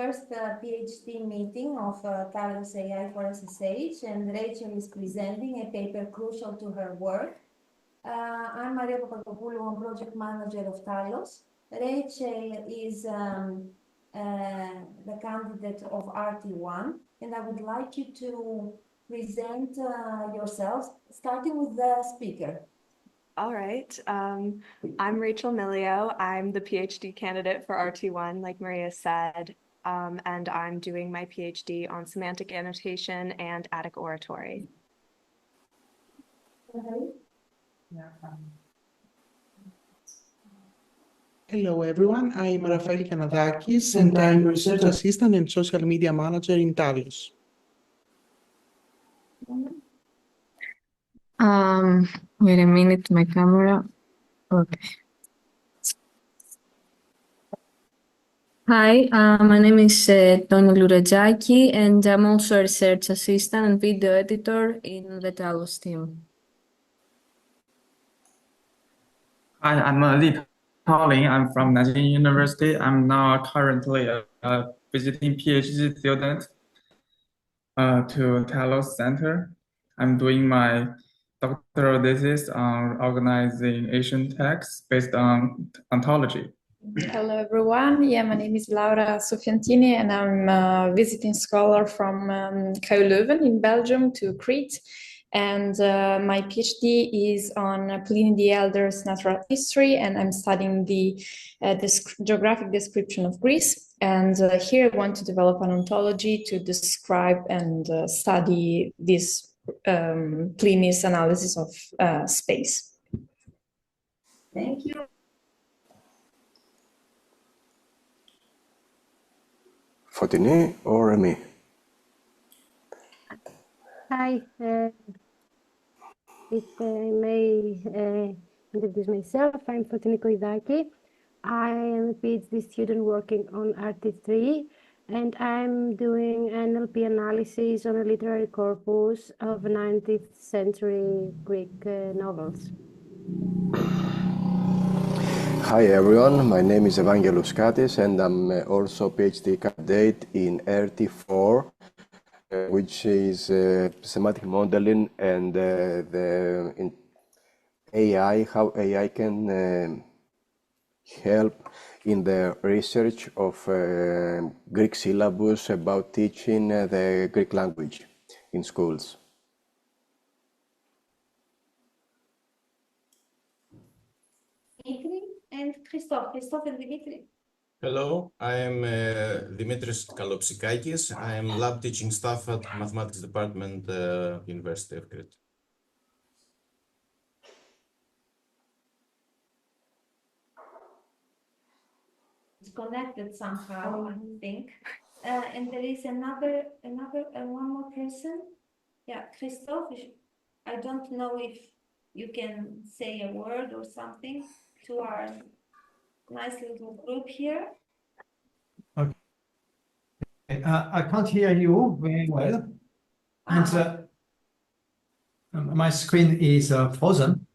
first PhD meeting of TALOS-AII for SSH, and Rachel is presenting a paper crucial to her work. I'm Maria Papadopoulou, I'm project manager of TALOS. Rachel is the candidate of RT1, and I would like you to present yourselves, starting with the speaker. All right. I'm Rachel Milio. I'm the PhD candidate for RT1, like Maria said, and I'm doing my PhD on semantic annotation and Attic oratory. Hello, everyone. I'm Rafael Kanadakis, and I'm Research Assistant and Social Media Manager in TALOS. Wait a minute, my camera. Okay. Hi, my name is Tonya Lourajaki, and I'm also a research assistant and video editor in the TALOS team. Hi, I'm Li Colin. I'm from Nanjing University. I'm now currently a visiting PhD student to TALOS Center. I'm doing my doctoral thesis on organizing Asian texts based on ontology. Hello, everyone. Yeah, my name is Laura Sofiantini, and I'm a visiting scholar from KU Leuven in Belgium to Crete. And my PhD is on Pliny the Elder's natural history, and I'm studying the geographic description of Greece. And here I want to develop an ontology to describe and study this Pliny's analysis of space. Thank you. Fotini or me? Hi, if I may introduce myself, I'm Fotini Koidaki. I am a PhD student working on RT3, and I'm doing NLP analysis on a literary corpus of 19th century Greek novels. Hi everyone, my name is Evangelos Katis, and I'm also PhD candidate in RT4, which is semantic modeling and in AI, how AI can help in the research of Greek syllabus about teaching the Greek language in schools. Dimitri and Christoph. Christoph and Dimitri. Hello, I am Dimitris Kalopsikakis. I am lab teaching staff at Mathematics Department, University of Crete. It's connected somehow, I think. And there is another one more person. Yeah, Christoph. I don't know if you can say a word or something to our nice little group here. Okay. I can't hear you very well, and my screen is frozen.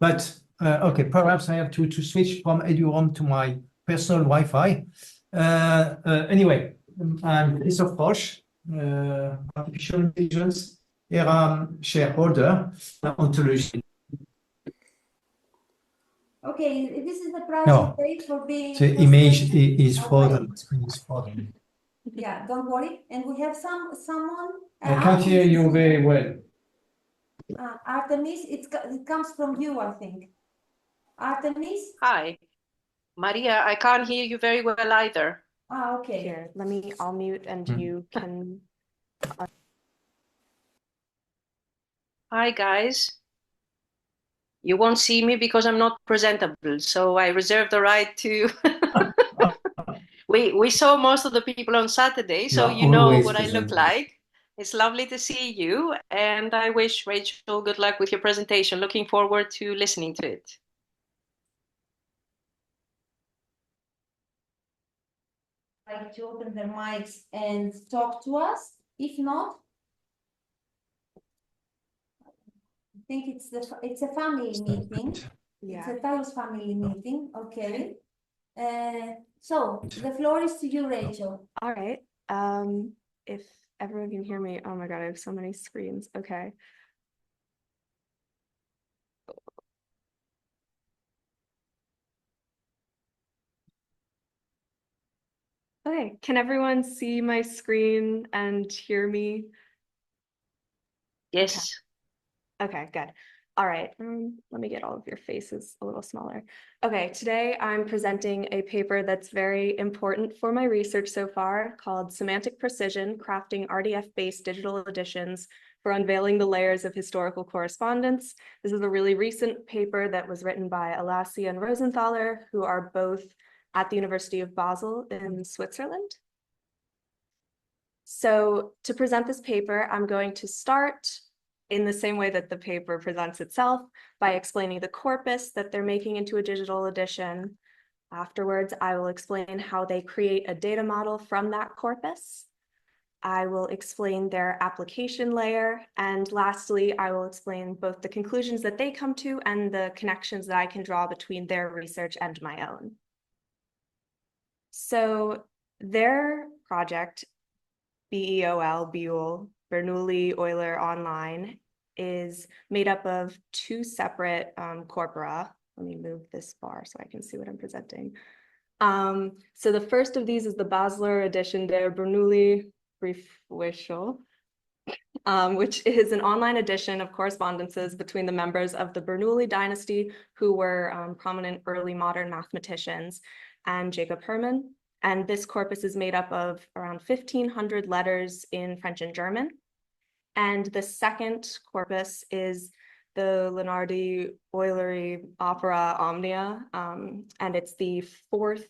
But okay, perhaps I have to switch from EduRoam to my personal Wi-Fi. Anyway, I'm Christoph Roche, artificial intelligence era shareholder, ontology. Okay, this is the price paid for being. The image is frozen. The screen is frozen. Yeah, don't worry. And we have someone. I can't hear you very well. Artemis, it comes from you, I think. Artemis? Hi. Maria, I can't hear you very well either. Okay. Here, I'll mute and you can. Hi, guys. You won't see me because I'm not presentable, so I reserve the right to. We saw most of the people on Saturday, so you know what I look like. It's lovely to see you, and I wish Rachel good luck with your presentation. Looking forward to listening to it. Like to open their mics and talk to us. If not, I think it's a family meeting. Yeah. It's a TALOS family meeting. Okay. So the floor is to you, Rachel. All right. If everyone can hear me, oh my God, I have so many screens. Okay. Okay, can everyone see my screen and hear me? Yes. Okay, good. All right, let me get all of your faces a little smaller. Okay, today I'm presenting a paper that's very important for my research so far called Semantic Precision, Crafting RDF-based Digital Editions for Unveiling the Layers of Historical Correspondence. This is a really recent paper that was written by Alassi and Rosenthaler, who are both at the University of Basel in Switzerland. So to present this paper, I'm going to start in the same way that the paper presents itself by explaining the corpus that they're making into a digital edition. Afterwards, I will explain how they create a data model from that corpus. I will explain their application layer. And lastly, I will explain both the conclusions that they come to and the connections that I can draw between their research and my own. So their project, BEOL, Bernoulli Euler Online, is made up of two separate corpora. Let me move this bar so I can see what I'm presenting. So the first of these is the Basler edition der Bernoulli Briefwechsel, which is an online edition of correspondences between the members of the Bernoulli dynasty, who were prominent early modern mathematicians, and Jacob Hermann. And this corpus is made up of around 1,500 letters in French and German. And the second corpus is the Leonardi-Euleri Opera Omnia, and it's the fourth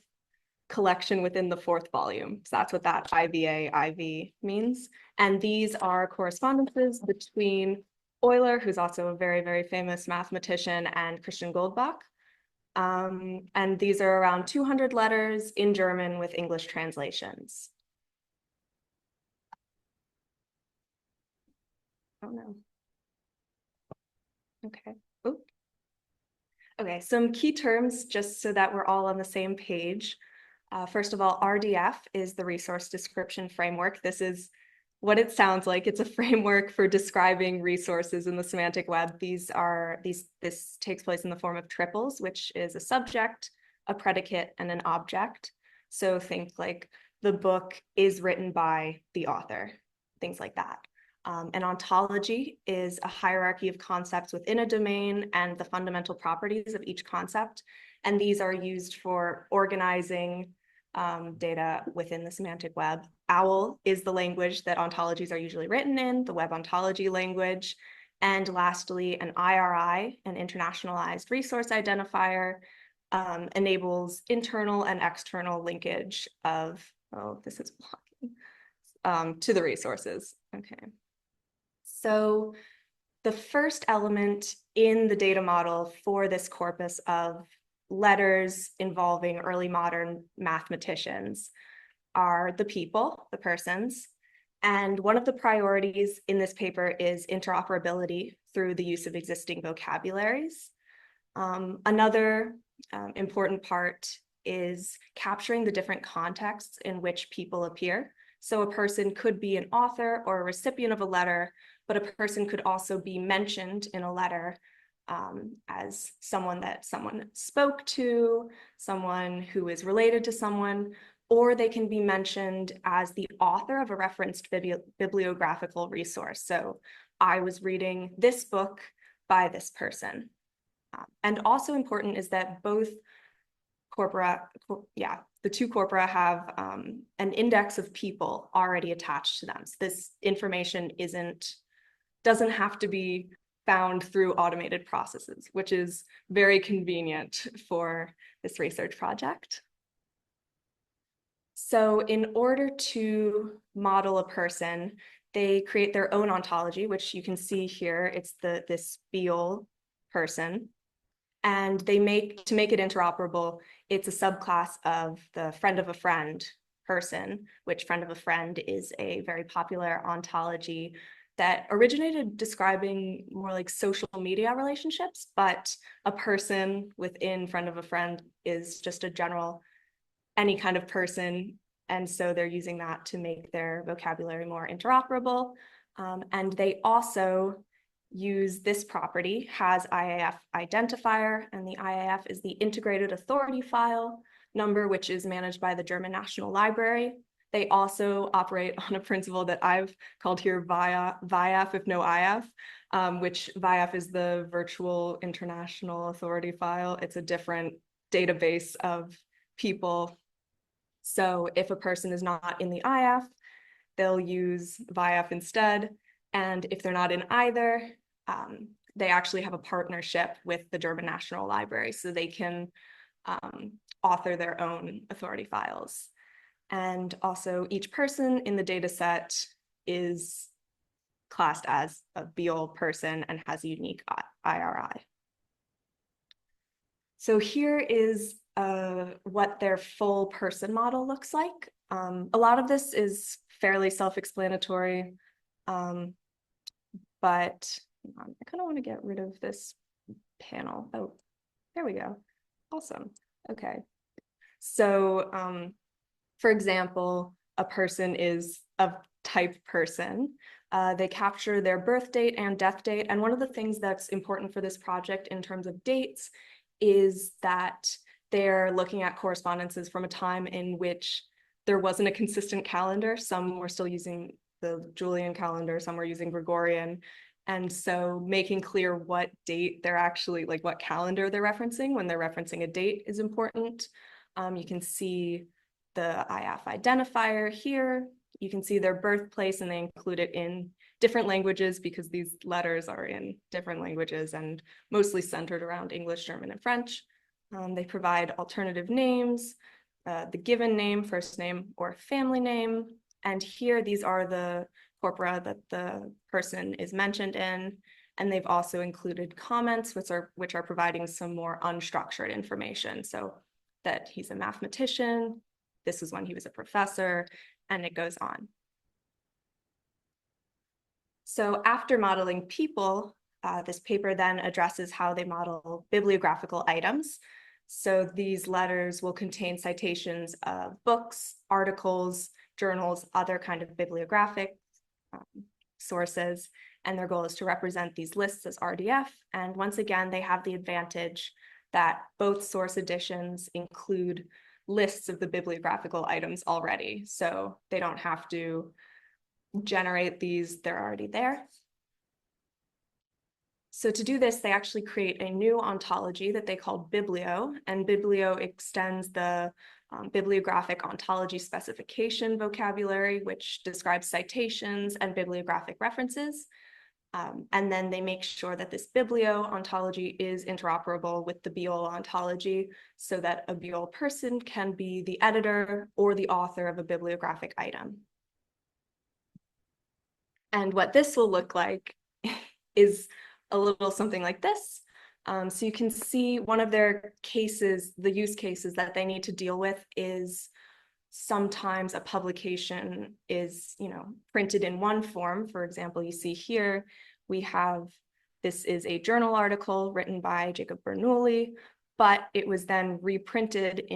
collection within the fourth volume. So that's what that IV means. And these are correspondences between Euler, who's also a very, very famous mathematician, and Christian Goldbach. And these are around 200 letters in German with English translations. Oh no. Okay. Oop. Okay, some key terms just so that we're all on the same page. First of all, RDF is the resource description framework. This is what it sounds like. It's a framework for describing resources in the semantic web. This takes place in the form of triples, which is a subject, a predicate, and an object. So think like the book is written by the author, things like that. An ontology is a hierarchy of concepts within a domain and the fundamental properties of each concept. And these are used for organizing data within the semantic web. OWL is the language that ontologies are usually written in, the web ontology language. And lastly, an IRI, an internationalized resource identifier, enables internal and external linkage of, oh, this is blocking, to the resources. Okay. So the first element in the data model for this corpus of letters involving early modern mathematicians are the people, the persons. And one of the priorities in this paper is interoperability through the use of existing vocabularies. Another important part is capturing the different contexts in which people appear. So a person could be an author or a recipient of a letter, but a person could also be mentioned in a letter as someone that someone spoke to, someone who is related to someone, or they can be mentioned as the author of a referenced bibliographical resource. So I was reading this book by this person. And also important is that both corpora, the two corpora have an index of people already attached to them. So this information doesn't have to be found through automated processes, which is very convenient for this research project. So in order to model a person, they create their own ontology, which you can see here. It's this BEOL person. And to make it interoperable, it's a subclass of the friend of a friend person, which friend of a friend is a very popular ontology that originated describing more like social media relationships, but a person within friend of a friend is just a general any kind of person. And so they're using that to make their vocabulary more interoperable. And they also use this property, has IAF identifier, and the IAF is the integrated authority file number, which is managed by the German National Library. They also operate on a principle that I've called here VIAF if no IAF, which VIAF is the Virtual International Authority File. It's a different database of people. So if a person is not in the IAF, they'll use VIAF instead. And if they're not in either, they actually have a partnership with the German National Library, so they can author their own authority files. And also each person in the data set is classed as a BEOL person and has a unique IRI. So here is what their full person model looks like. A lot of this is fairly self-explanatory, but I kind of want to get rid of this panel. Oh, there we go. Awesome. Okay. So for example, a person is a type person. They capture their birth date and death date. And one of the things that's important for this project in terms of dates is that they're looking at correspondences from a time in which there wasn't a consistent calendar. Some were still using the Julian calendar, some were using Gregorian. And so making clear what date they're actually, like what calendar they're referencing when they're referencing a date is important. You can see the IAF identifier here. You can see their birthplace, and they include it in different languages because these letters are in different languages and mostly centered around English, German, and French. They provide alternative names, the given name, first name, or family name. And here, these are the corpora that the person is mentioned in. And they've also included comments, which are providing some more unstructured information. So that he's a mathematician, this is when he was a professor, and it goes on. So after modeling people, this paper then addresses how they model bibliographical items. So these letters will contain citations of books, articles, journals, other kind of bibliographic sources, and their goal is to represent these lists as RDF. And once again, they have the advantage that both source editions include lists of the bibliographical items already. So they don't have to generate these, they're already there. So to do this, they actually create a new ontology that they call Biblio, and Biblio extends the bibliographic ontology specification vocabulary, which describes citations and bibliographic references. And then they make sure that this Biblio ontology is interoperable with the BEOL ontology so that a BEOL person can be the editor or the author of a bibliographic item. And what this will look like is a little something like this. So you can see one of their cases, the use cases that they need to deal with is sometimes a publication is, printed in one form. For example, you see here, we have, this is a journal article written by Jacob Bernoulli, but it was then reprinted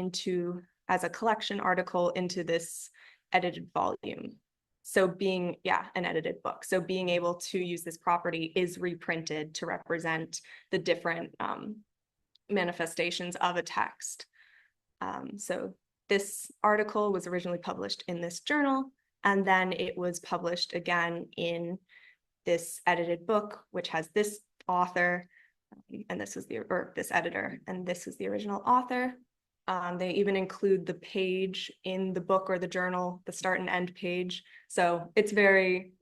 as a collection article into this edited volume. So an edited book. So being able to use this property is reprinted to represent the different manifestations of a text. So this article was originally published in this journal, and then it was published again in this edited book, which has this author, and this is this editor, and this is the original author. They even include the page in the book or the journal, the start and end page. So it's a very,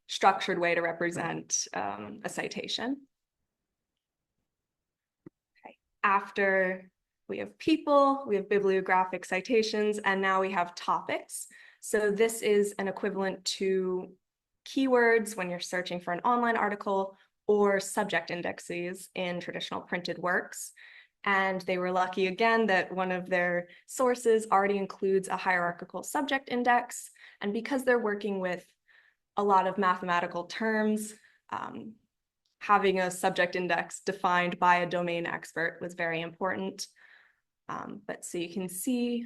structured way to represent a citation. Okay. After we have people, we have bibliographic citations, and now we have topics. So this is an equivalent to keywords when you're searching for an online article or subject indexes in traditional printed works. And they were lucky again that one of their sources already includes a hierarchical subject index. And because they're working with a lot of mathematical terms, having a subject index defined by a domain expert was very important. But so you can see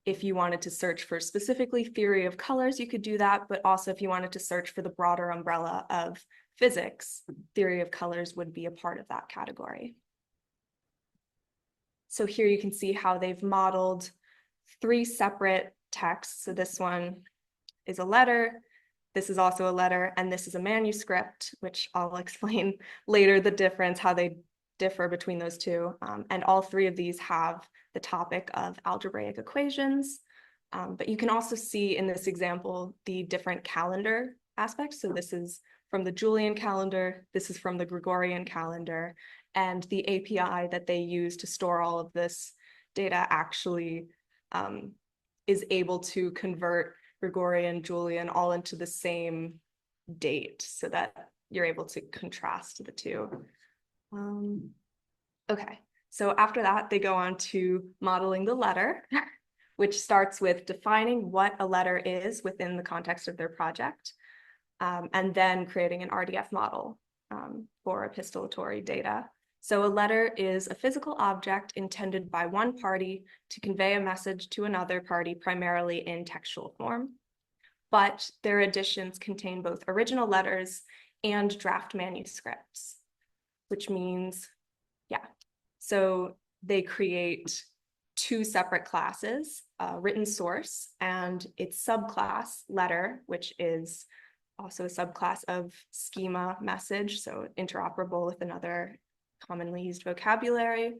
if you wanted to search for specifically theory of colors, you could do that. But also if you wanted to search for the broader umbrella of physics, theory of colors would be a part of that category. So here you can see how they've modeled 3 separate texts. So this one is a letter, this is also a letter, and this is a manuscript, which I'll explain later the difference, how they differ between those two. And all 3 of these have the topic of algebraic equations. But you can also see in this example the different calendar aspects. So this is from the Julian calendar, this is from the Gregorian calendar, and the API that they use to store all of this data actually is able to convert Gregorian, Julian all into the same date so that you're able to contrast the two. Okay, so after that, they go on to modeling the letter, which starts with defining what a letter is within the context of their project, and then creating an RDF model for epistolatory data. So a letter is a physical object intended by one party to convey a message to another party, primarily in textual form. But their editions contain both original letters and draft manuscripts, which means, yeah. So they create 2 separate classes, written source and its subclass letter, which is also a subclass of schema message, so interoperable with another commonly used vocabulary.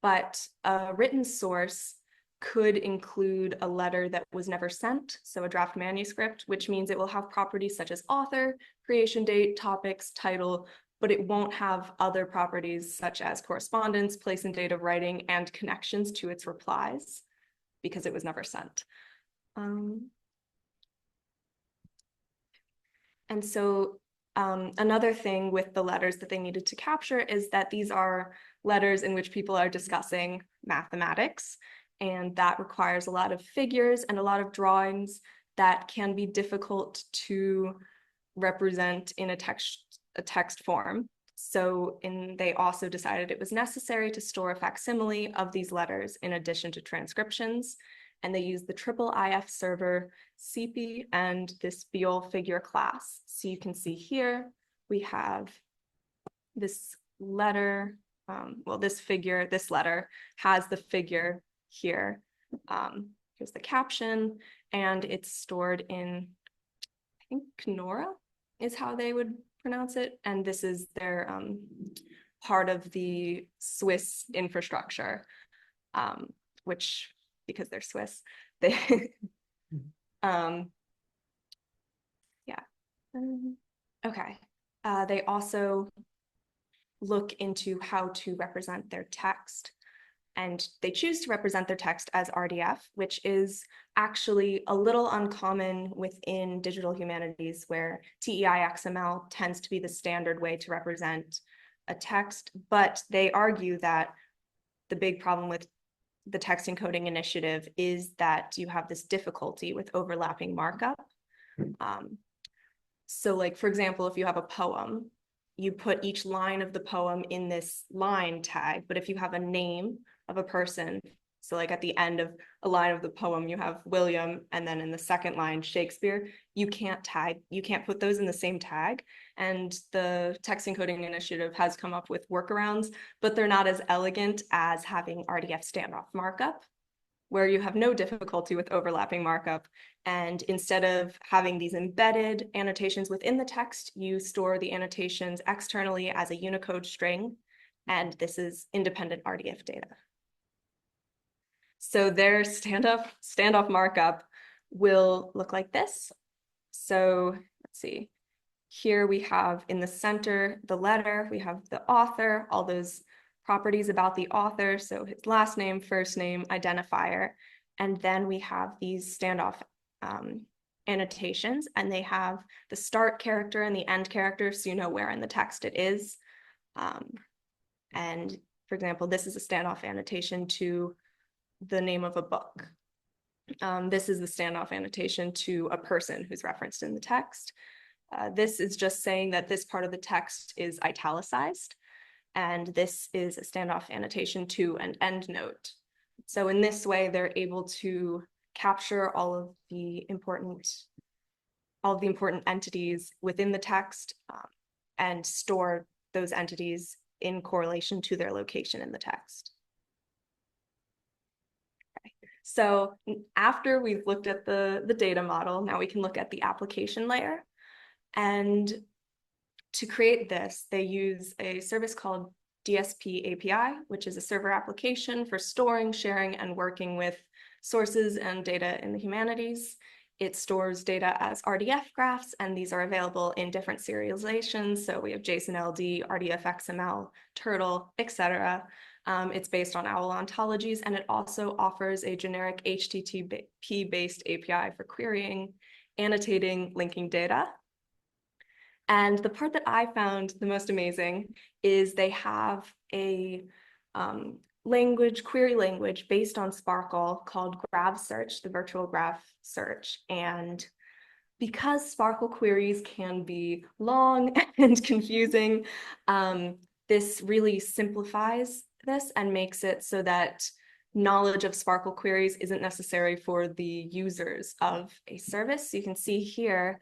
But a written source could include a letter that was never sent, so a draft manuscript, which means it will have properties such as author, creation date, topics, title, but it won't have other properties such as correspondence, place and date of writing, and connections to its replies because it was never sent. And so another thing with the letters that they needed to capture is that these are letters in which people are discussing mathematics, and that requires a lot of figures and a lot of drawings that can be difficult to represent in a text form. So they also decided it was necessary to store a facsimile of these letters in addition to transcriptions. And they used the IIIF server, CP, and this Biol figure class. So you can see here, we have this letter, this letter has the figure here. Here's the caption, and it's stored in, I think, Knora is how they would pronounce it. And this is their part of the Swiss infrastructure, which, because they're Swiss, they okay. They also look into how to represent their text, and they choose to represent their text as RDF, which is actually a little uncommon within digital humanities, where TEI XML tends to be the standard way to represent a text. But they argue that the big problem with the text encoding initiative is that you have this difficulty with overlapping markup. So like, for example, if you have a poem, you put each line of the poem in this line tag, but if you have a name of a person, so like at the end of a line of the poem, you have William, and then in the second line, Shakespeare, you can't put those in the same tag. And the text encoding initiative has come up with workarounds, but they're not as elegant as having RDF standoff markup, where you have no difficulty with overlapping markup. And instead of having these embedded annotations within the text, you store the annotations externally as a Unicode string, and this is independent RDF data. So their standoff markup will look like this. So let's see. Here we have in the center, the letter, we have the author, all those properties about the author. So his last name, first name, identifier. And then we have these standoff annotations, and they have the start character and the end character, so you know where in the text it is. And for example, this is a standoff annotation to the name of a book. This is the standoff annotation to a person who's referenced in the text. This is just saying that this part of the text is italicized, and this is a standoff annotation to an end note. So in this way, they're able to capture all of the important entities within the text and store those entities in correlation to their location in the text. Okay. So after we've looked at the data model, now we can look at the application layer. And to create this, they use a service called DSP API, which is a server application for storing, sharing, and working with sources and data in the humanities. It stores data as RDF graphs, and these are available in different serializations. So we have JSON LD, RDF XML, Turtle, etc. It's based on OWL ontologies, and it also offers a generic HTTP-based API for querying, annotating, linking data. And the part that I found the most amazing is they have a query language based on Sparkle called Grav Search, the virtual graph search. And because Sparkle queries can be long and confusing, this really simplifies this and makes it so that knowledge of Sparkle queries isn't necessary for the users of a service. So you can see here,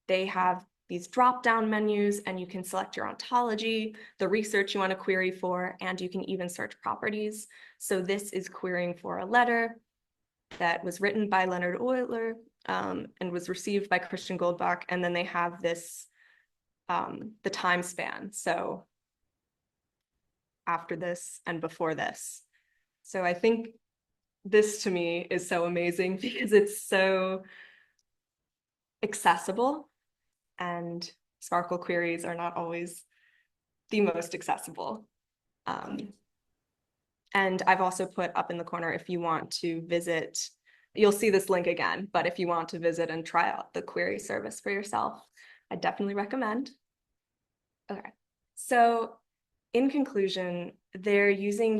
they have these drop-down menus, and you can select your ontology, the research you want to query for, and you can even search properties. So this is querying for a letter that was written by Leonard Euler and was received by Christian Goldbach, and then they have this, the time span, so after this and before this. So I think this to me is so amazing because it's so accessible, and Sparkle queries are not always the most accessible. And I've also put up in the corner, if you want to visit, you'll see this link again, but if you want to visit and try out the query service for yourself, I definitely recommend. Okay, so in conclusion, they're using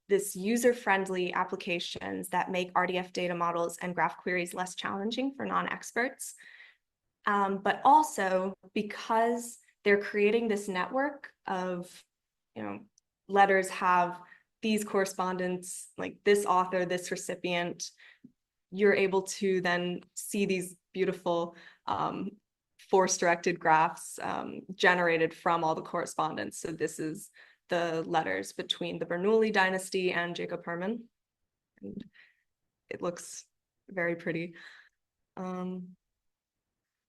this user-friendly applications that make RDF data models and graph queries less challenging for non-experts. But also because they're creating this network of, letters have these correspondence, like this author, this recipient, you're able to then see these beautiful force-directed graphs generated from all the correspondence. So this is the letters between the Bernoulli dynasty and Jacob Herman. And it looks very pretty.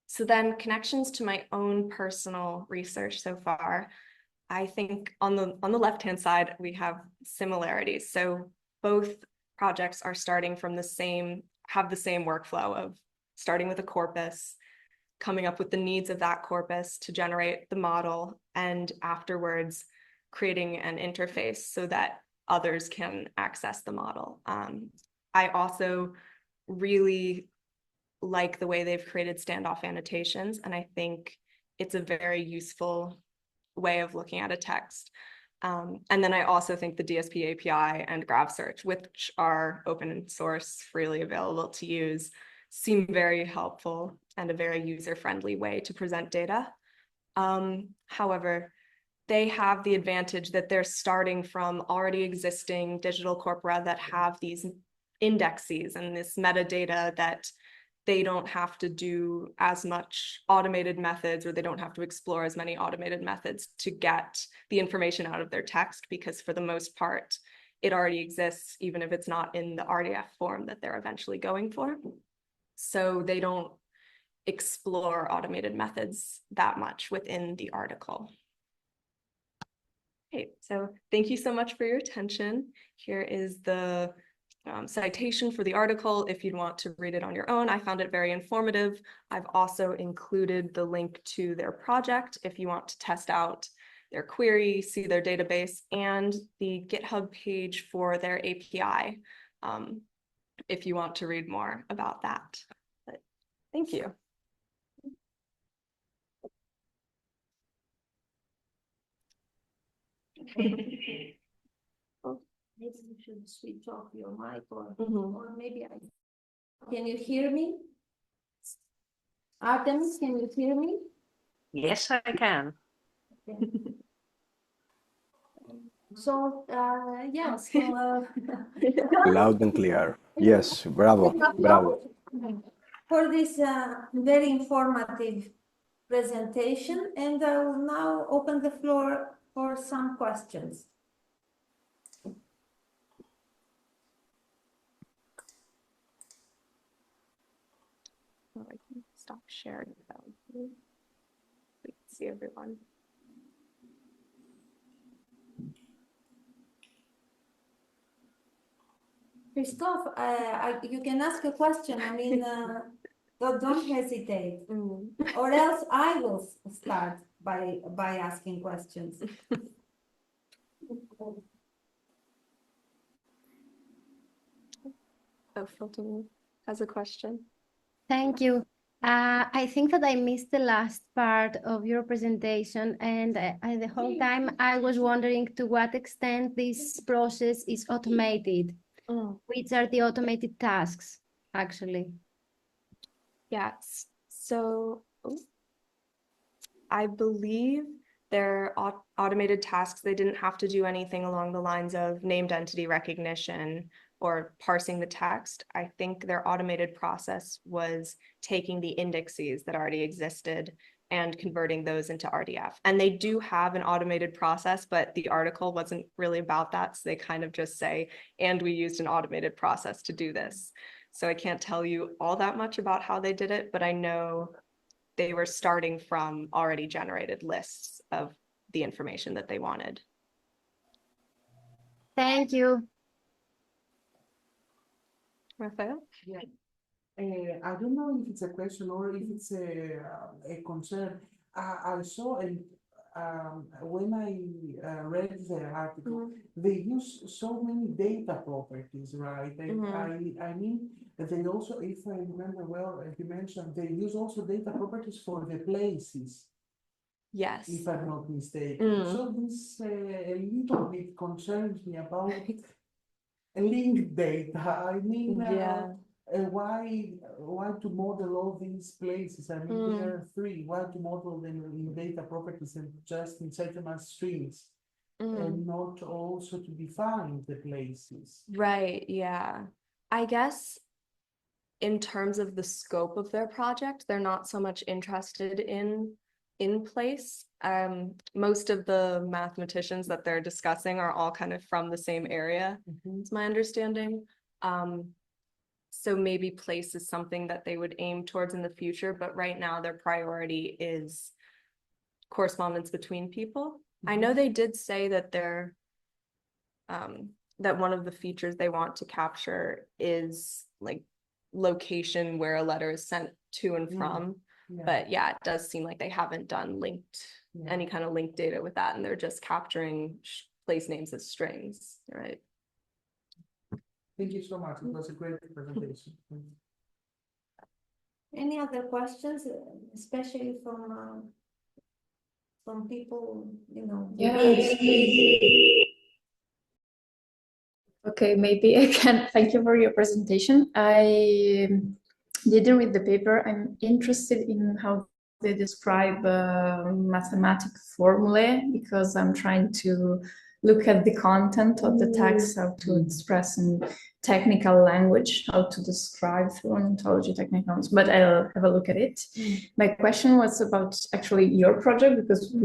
So then connections to my own personal research so far, I think on the left-hand side, we have similarities. So both projects are starting from have the same workflow of starting with a corpus, coming up with the needs of that corpus to generate the model, and afterwards creating an interface so that others can access the model. I also really like the way they've created standoff annotations, and I think it's a very useful way of looking at a text. And then I also think the DSP API and Grav Search, which are open source, freely available to use, seem very helpful and a very user-friendly way to present data. However, they have the advantage that they're starting from already existing digital corpora that have these indexes and this metadata that they don't have to do as much automated methods, or they don't have to explore as many automated methods to get the information out of their text, because for the most part, it already exists, even if it's not in the RDF form that they're eventually going for. So they don't explore automated methods that much within the article. Okay, so thank you so much for your attention. Here is the citation for the article if you'd want to read it on your own. I found it very informative. I've also included the link to their project if you want to test out their query, see their database, and the GitHub page for their API if you want to read more about that. But thank you. Maybe you should switch off your mic, or maybe can you hear me? Artemis, can you hear me? Yes, I can. Okay. So, yeah, so, Loud and clear. Yes, bravo, bravo. for this very informative presentation, and I will now open the floor for some questions. Oh, I can stop sharing though. We can see everyone. Christophe, you can ask a question. I mean, don't hesitate, or else I will start by asking questions. Oh, Fulton has a question. Thank you. I think that I missed the last part of your presentation, and the whole time I was wondering to what extent this process is automated. Which are the automated tasks, actually? Yes. So I believe they're automated tasks. They didn't have to do anything along the lines of named entity recognition or parsing the text. I think their automated process was taking the indexes that already existed and converting those into RDF. And they do have an automated process, but the article wasn't really about that. So they kind of just say, and we used an automated process to do this. So I can't tell you all that much about how they did it, but I know they were starting from already generated lists of the information that they wanted. Thank you. Rafael? Yeah. I don't know if it's a question or if it's a concern. I saw, and when I read the article, they use so many data properties, right? And I mean, they also, if I remember well, you mentioned they use also data properties for the places. Yes. If I'm not mistaken. So this a little bit concerns me about linked data. I mean, why to model all these places? I mean, there are three. Why to model them in data properties and just insert them as strings, and not also to define the places? Right, yeah. I guess in terms of the scope of their project, they're not so much interested in place. Most of the mathematicians that they're discussing are all kind of from the same area, is my understanding. So maybe place is something that they would aim towards in the future, but right now their priority is correspondence between people. I know they did say that they're that one of the features they want to capture is like location where a letter is sent to and from. But yeah, it does seem like they haven't done any kind of linked data with that, and they're just capturing place names as strings, right? Thank you so much. It was a great presentation. Any other questions, especially from people, you know? Yes. Okay, maybe I can. Thank you for your presentation. I didn't read the paper. I'm interested in how they describe mathematical formulae, because I'm trying to look at the content of the text, how to express in technical language, how to describe through an ontology technicals, but I'll have a look at it. My question was about actually your project, because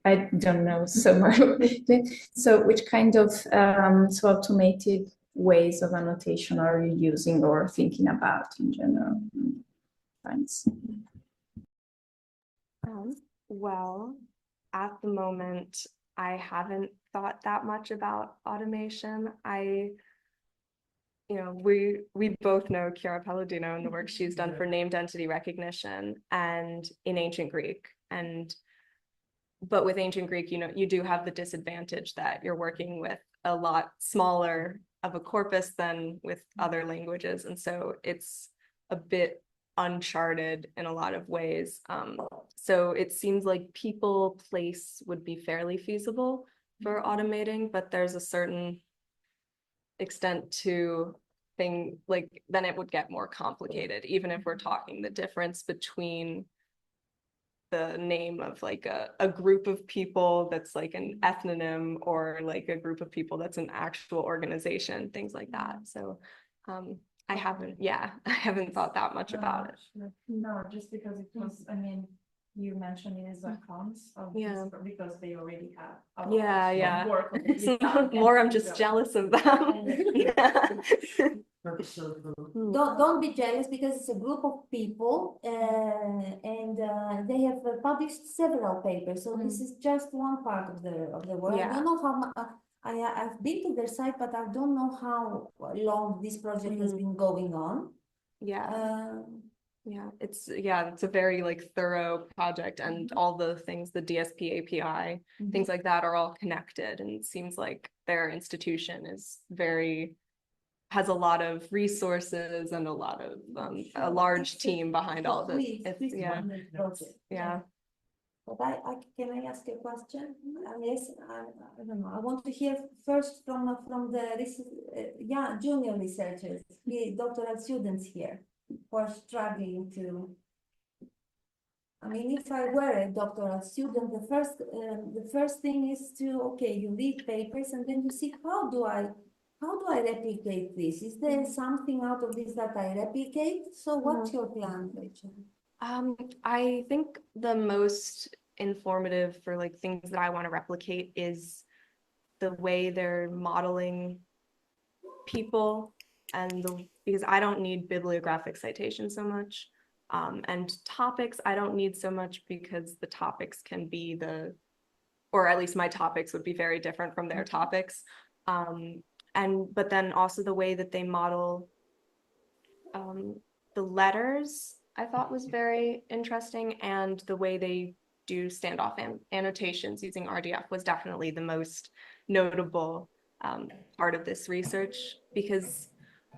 I don't know so much. So which kind of automated ways of annotation are you using or thinking about in general? Thanks. Well, at the moment, I haven't thought that much about automation. We both know Chiara Palladino and the work she's done for named entity recognition and in ancient Greek. But with ancient Greek, you do have the disadvantage that you're working with a lot smaller of a corpus than with other languages. And so it's a bit uncharted in a lot of ways. So it seems like people place would be fairly feasible for automating, but there's a certain extent to then it would get more complicated, even if we're talking the difference between the name of like a group of people that's like an ethnonym or like a group of people that's an actual organization, things like that. So I haven't thought that much about it. No, just because it was, I mean, you mentioned it as accounts of Yeah. because they already have a Yeah, lot yeah. of work on this. More, I'm just jealous of them. Yeah. Don't be jealous because it's a group of people and they have published several papers. So this is just one part of the work. I don't know how I've been to their site, but I don't know how long this project has been going on. Yeah. It's a very like thorough project, and all the things, the DSP API, things like that are all connected, and it seems like their institution has a lot of resources and a lot of a large team behind all of this. But can I ask a question? Yes, I don't know. I want to hear first from the junior researchers, the doctoral students here, who are struggling to. I mean, if I were a doctoral student, the first thing is you read papers and then you see how do I replicate this? Is there something out of this that I replicate? So what's your plan, Rachel? I think the most informative for like things that I want to replicate is the way they're modeling people, because I don't need bibliographic citations so much. And topics, I don't need so much because the topics can be or at least my topics would be very different from their topics. But then also the way that they model the letters, I thought was very interesting, and the way they do standoff annotations using RDF was definitely the most notable part of this research, because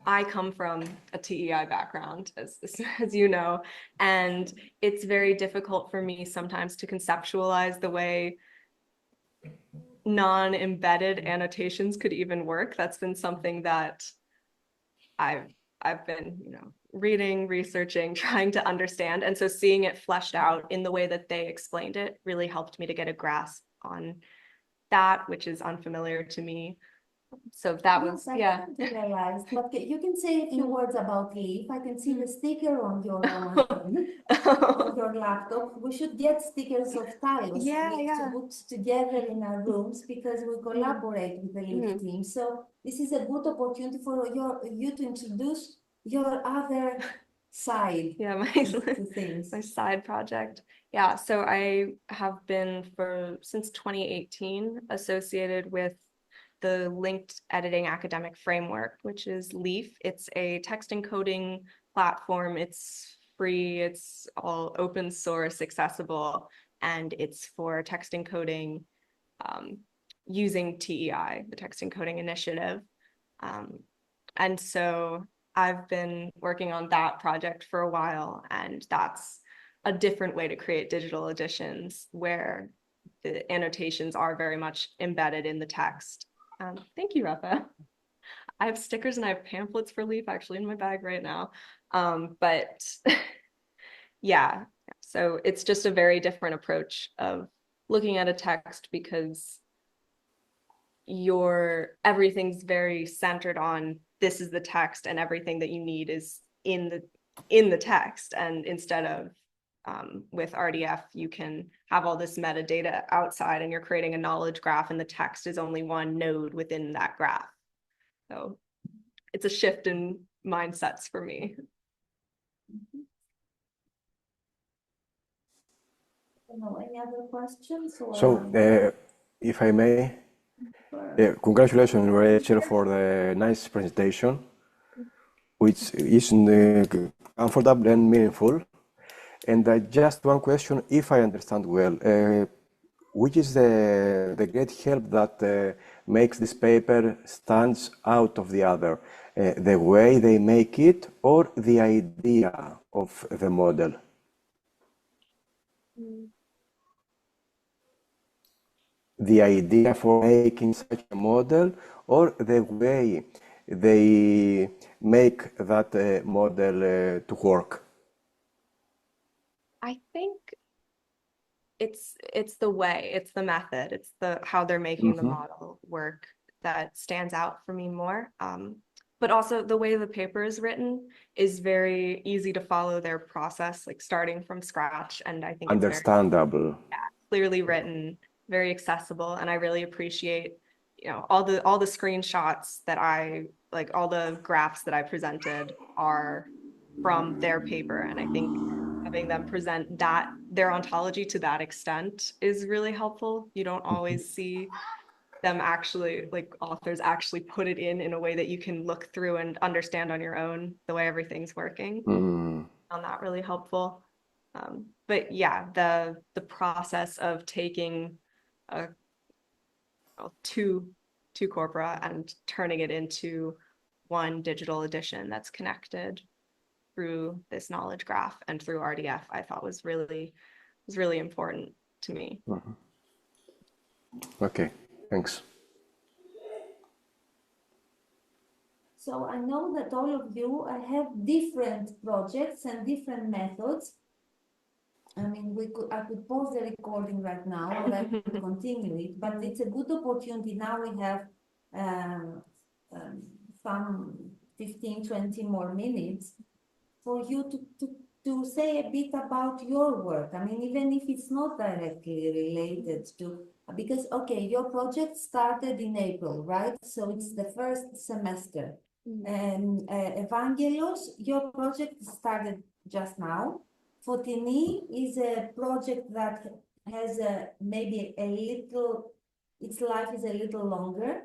I come from a TEI background, as you know, and it's very difficult for me sometimes to conceptualize the way non-embedded annotations could even work. That's been something that I've been, reading, researching, trying to understand. And so seeing it fleshed out in the way that they explained it really helped me to get a grasp on that, which is unfamiliar to me. So that was, I haven't realized, but you can say a few words about Leaf. I can see the sticker on your on your laptop. We should get stickers of TALOS to put together in our rooms, because we collaborate with the Leaf team. So this is a good opportunity for you to introduce your other side. My side project. Yeah, so I have been since 2018 associated with the linked editing academic framework, which is LEAF. It's a text encoding platform. It's free, it's all open source, accessible, and it's for text encoding using TEI, the Text Encoding Initiative. And so I've been working on that project for a while, and that's a different way to create digital editions where the annotations are very much embedded in the text. Thank you, Rafa. I have stickers and I have pamphlets for Leaf actually in my bag right now. But yeah, so it's just a very different approach of looking at a text, because everything's very centered on this is the text, and everything that you need is in the text. And instead of with RDF, you can have all this metadata outside, and you're creating a knowledge graph, and the text is only one node within that graph. So it's a shift in mindsets for me. Any other questions? So, if I may, congratulations, Rachel, for the nice presentation, which is comfortable and meaningful. And just one question, if I understand well, which is the great help that makes this paper stands out of the other? The way they make it, or the idea of the model? The idea for making such a model, or the way they make that model to work? I think it's the way, it's the method, it's the how they're making the model work that stands out for me more. But also the way the paper is written is very easy to follow their process, like starting from scratch. And I think it's very, Understandable. clearly written, very accessible. And I really appreciate, you know, all the screenshots that I like, all the graphs that I presented are from their paper. And I think having them present that their ontology to that extent is really helpful. You don't always see them actually, like authors actually put it in a way that you can look through and understand on your own the way everything's working. Found that really helpful. But yeah, the process of taking two corpora and turning it into one digital edition that's connected through this knowledge graph and through RDF, I thought was really important to me. Okay, thanks. So I know that all of you have different projects and different methods. I mean, I could pause the recording right now, or I could continue it, but it's a good opportunity. Now we have some 15, 20 more minutes for you to say a bit about your work. I mean, even if it's not directly related to, because, okay, your project started in April, right? So it's the first semester. And Evangelos, your project started just now. Fotini is a project that has maybe a little, its life is a little longer.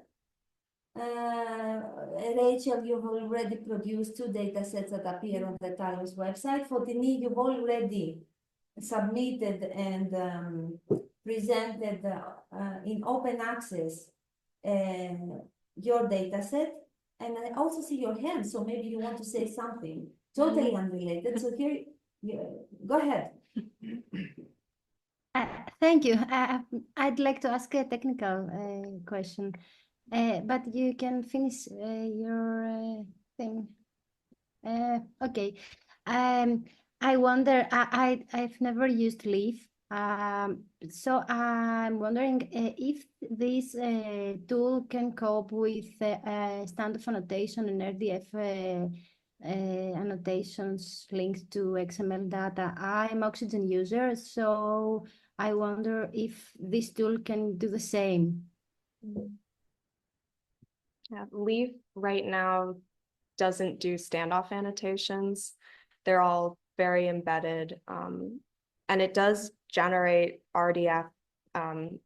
Rachel, you've already produced 2 data sets that appear on the TALOS website. Fotini, you've already submitted and presented in open access your data set. And I also see your hand, so maybe you want to say something totally unrelated. So here, go ahead. Thank you. I'd like to ask a technical question, but you can finish your thing. Okay. I wonder, I've never used Leaf. So I'm wondering if this tool can cope with standard annotation and RDF annotations linked to XML data. I'm Oxygen user, so I wonder if this tool can do the same. Yeah, Leaf right now doesn't do standoff annotations. They're all very embedded. And it does generate RDF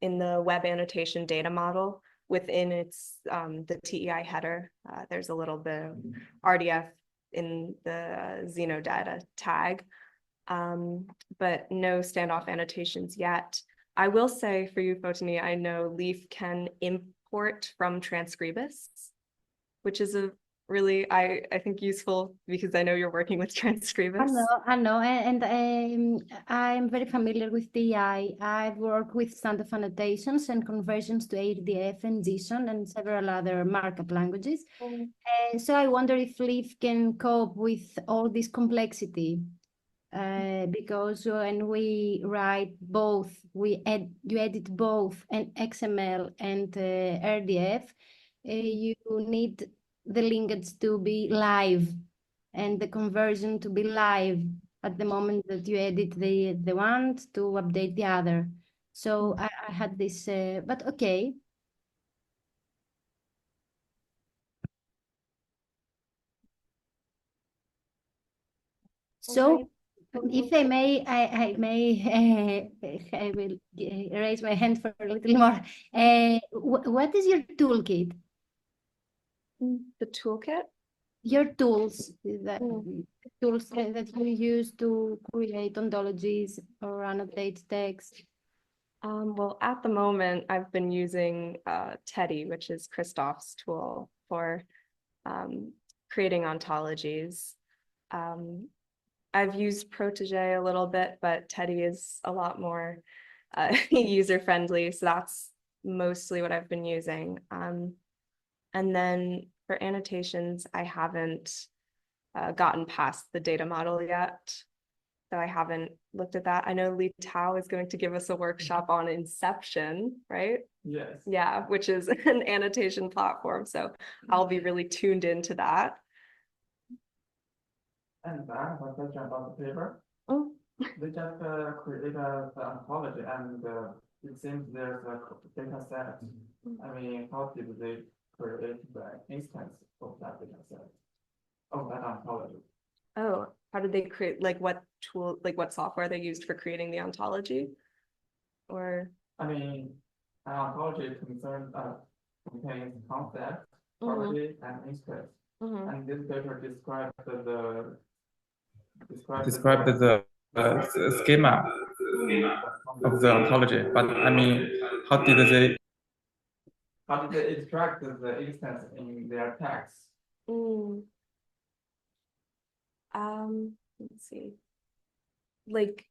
in the web annotation data model within its the TEI header. There's a little bit of RDF in the Xenodata tag, but no standoff annotations yet. I will say for you, Fotini, I know Leaf can import from Transcribus, which is a really, I think useful because I know you're working with Transcribus. I know, and I'm very familiar with TI. I've worked with standard annotations and conversions to RDF and JSON and several other markup languages. So I wonder if Leaf can cope with all this complexity. Because when we write both, you edit both an XML and RDF, you need the linkage to be live and the conversion to be live at the moment that you edit the one to update the other. So I had this, but okay. So if I may, I will raise my hand for a little more. What is your toolkit? The toolkit? Your tools, tools that you use to create ontologies or annotate text. Well, at the moment, I've been using Teddy, which is Christoph's tool for creating ontologies. I've used Protege a little bit, but Teddy is a lot more user-friendly, so that's mostly what I've been using. And then for annotations, I haven't gotten past the data model yet. though I haven't looked at that. I know Lee Tao is going to give us a workshop on Inception, right? Yes. Yeah, which is an annotation platform. So I'll be really tuned into that. And I have a question about the paper. Oh. They just create the ontology, and it seems there's a data set. I mean, how did they create the instance of that data set, of that ontology? Oh, how did they create, like what tool, like what software they used for creating the ontology? Or I mean, an ontology contains concept, property, and instance. And this paper describes the schema of the ontology. But I mean, how did they extract the instance in their text? Let's see. Like,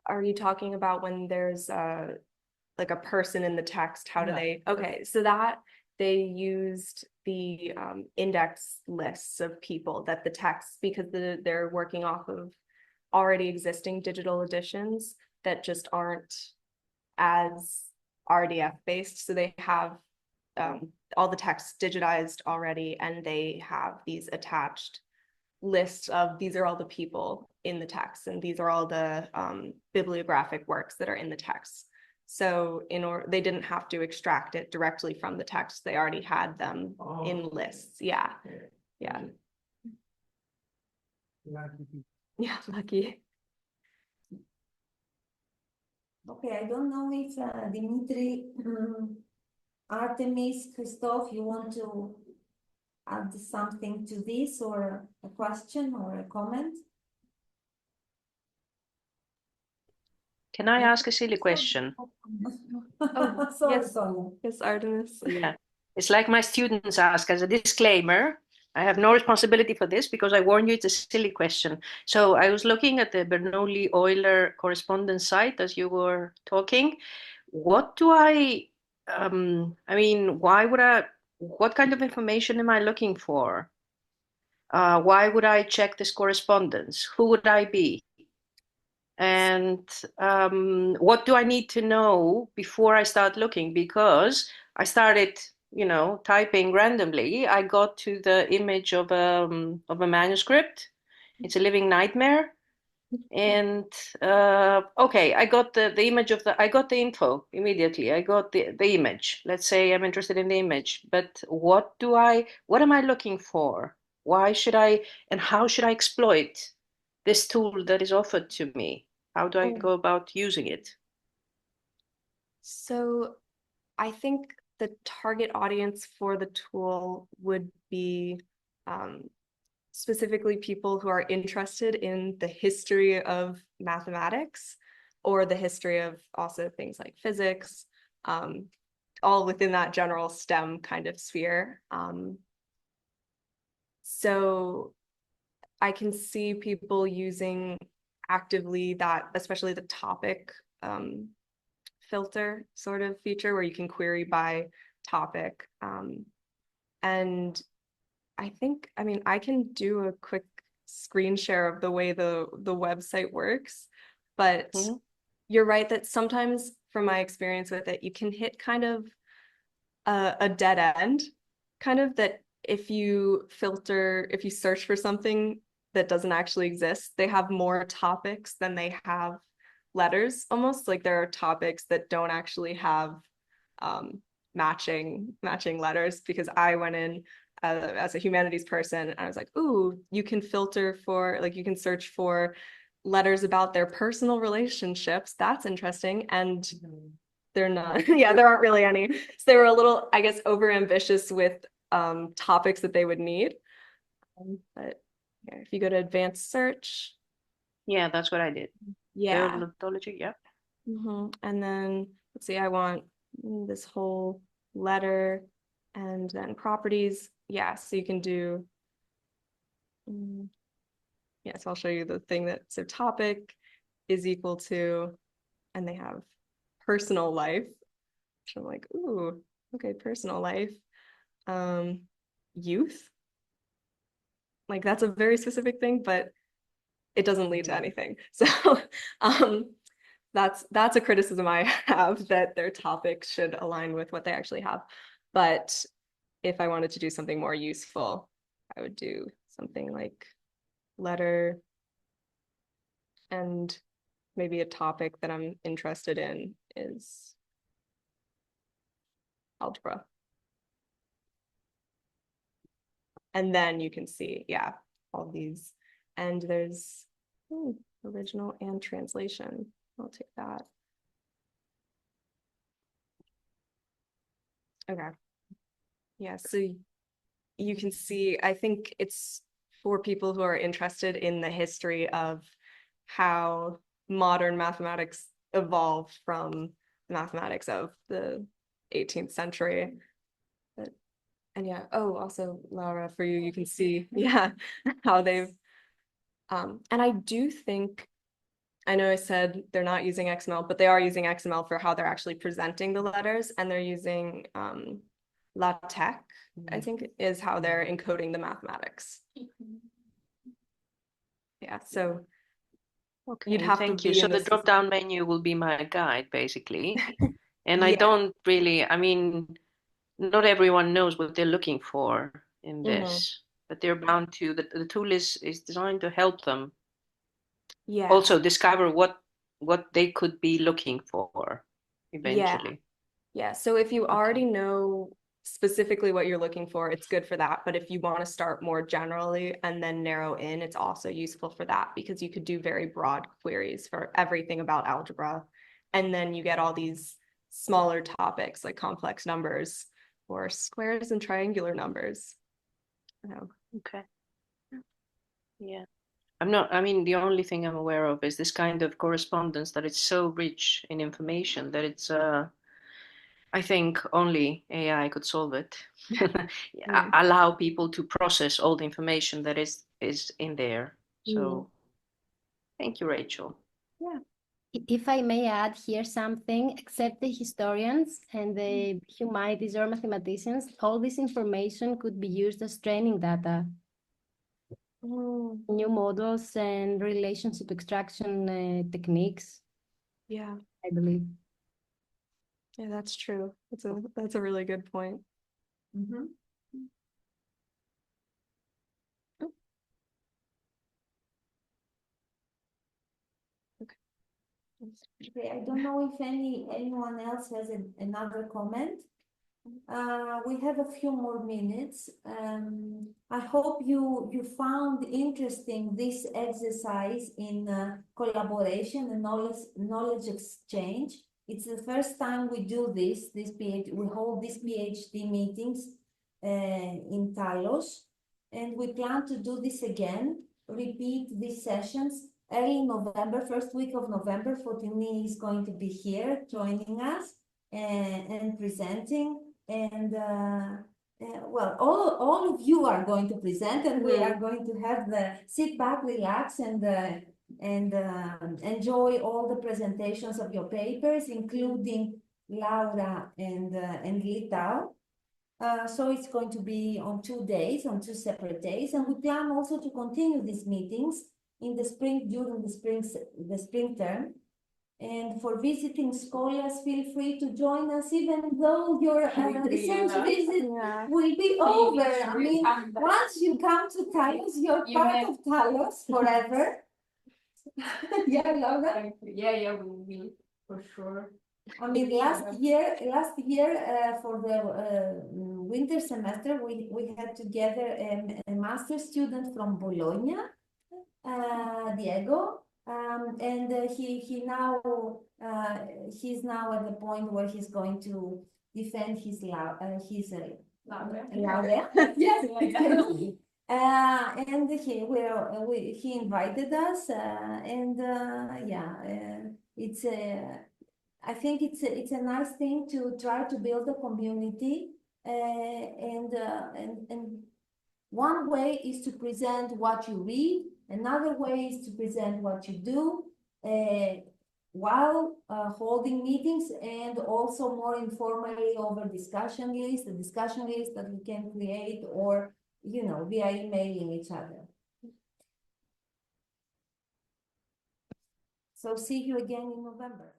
are you talking about when there's like a person in the text? How do they? Okay, so that they used the index lists of people that the text, because they're working off of already existing digital editions that just aren't as RDF based. So they have all the text digitized already, and they have these attached lists of these are all the people in the text, and these are all the bibliographic works that are in the text. So they didn't have to extract it directly from the text. They already had them in lists. Yeah. Yeah. Yeah, lucky. Okay, I don't know if Dimitri, Artemis, Christoph, you want to add something to this, or a question or a comment? Can I ask a silly question? Oh, Sorry, yes. Sonia. Yes, Artemis. Yeah, it's like my students ask as a disclaimer. I have no responsibility for this because I warn you it's a silly question. So I was looking at the Bernoulli-Euler correspondence site as you were talking. What do I mean, what kind of information am I looking for? Why would I check this correspondence? Who would I be? And what do I need to know before I start looking? Because I started, typing randomly. I got to the image of a manuscript. It's a living nightmare. And okay, I got the image I got the info immediately. I got the image. Let's say I'm interested in the image, but what am I looking for? Why should I, and how should I exploit this tool that is offered to me? How do I go about using it? So I think the target audience for the tool would be specifically people who are interested in the history of mathematics, or the history of also things like physics, all within that general STEM kind of sphere. So I can see people using actively that, especially the topic filter sort of feature where you can query by topic. And I mean, I can do a quick screen share of the way the website works, but you're right that sometimes from my experience with it, you can hit kind of a dead end, kind of that if you search for something that doesn't actually exist, they have more topics than they have letters, almost like there are topics that don't actually have matching letters, because I went in as a humanities person and I was like, ooh, you can filter for, like, you can search for letters about their personal relationships. That's interesting. And they're not, yeah, there aren't really any. So they were a little, I guess, over ambitious with topics that they would need. But yeah, if you go to advanced search. Yeah, that's what I did. Yeah. Ontology, yeah. And then let's see, I want this whole letter, and then properties. Yeah, so you can do, yeah, so I'll show you the thing that, so topic is equal to, and they have personal life, which I'm like, ooh, okay, personal life. Youth. Like that's a very specific thing, but it doesn't lead to anything. So that's a criticism I have, that their topics should align with what they actually have. But if I wanted to do something more useful, I would do something like letter and maybe a topic that I'm interested in is algebra. And then you can see, yeah, all these. And there's original and translation. I'll take that. Okay. Yeah, so you can see, I think it's for people who are interested in the history of how modern mathematics evolved from mathematics of the 18th century. And yeah, oh, also Laura, for you, you can see, yeah, how they've, and I do think, I know I said they're not using XML, but they are using XML for how they're actually presenting the letters, and they're using LaTeX, I think is how they're encoding the mathematics. Yeah, so okay, you'd have thank to you. be So in the this. drop-down menu will be my guide, basically. And I Yeah. don't really, I mean, not everyone knows what they're looking for in this, but they're bound to, the tool is designed to help them Yeah. also discover what they could be looking for eventually. Yeah, so if you already know specifically what you're looking for, it's good for that. But if you want to start more generally and then narrow in, it's also useful for that, because you could do very broad queries for everything about algebra. And then you get all these smaller topics like complex numbers or squares and triangular numbers. Okay. Yeah. I mean, the only thing I'm aware of is this kind of correspondence, that it's so rich in information that it's, I think only AI could solve it. Allow people to process all the information that is in there. So thank you, Rachel. Yeah. If I may add here something, except the historians and the humanities or mathematicians, all this information could be used as training data. New models and relationship extraction techniques. Yeah, I believe. Yeah, that's true. That's a really good point. Okay, I don't know if anyone else has another comment. We have a few more minutes. I hope you found interesting this exercise in collaboration and knowledge exchange. It's the first time we do this. We hold these PhD meetings in TALOS, and we plan to do this again. Repeat these sessions early November, first week of November. Fotini is going to be here joining us and presenting. And well, all of you are going to present, and we are going to have the sit back, relax, and enjoy all the presentations of your papers, including Laura and Litau. So it's going to be on 2 days, on 2 separate days, and we plan also to continue these meetings in the spring, during the spring term. And for visiting scholars, feel free to join us, even though your research visit will be over. I mean, once you come to TALOS, you're part of TALOS forever. Yeah, Laura? Yeah, we will, for sure. I mean, last year for the winter semester, we had together a master student from Bologna, Diego. And he's now at the point where he's going to defend his laurea. Yes, exactly. And he invited us, it's I think it's a nice thing to try to build a community, and one way is to present what you read. Another way is to present what you do while holding meetings, and also more informally over the discussion list that we can create, or via emailing each other. So see you again in November.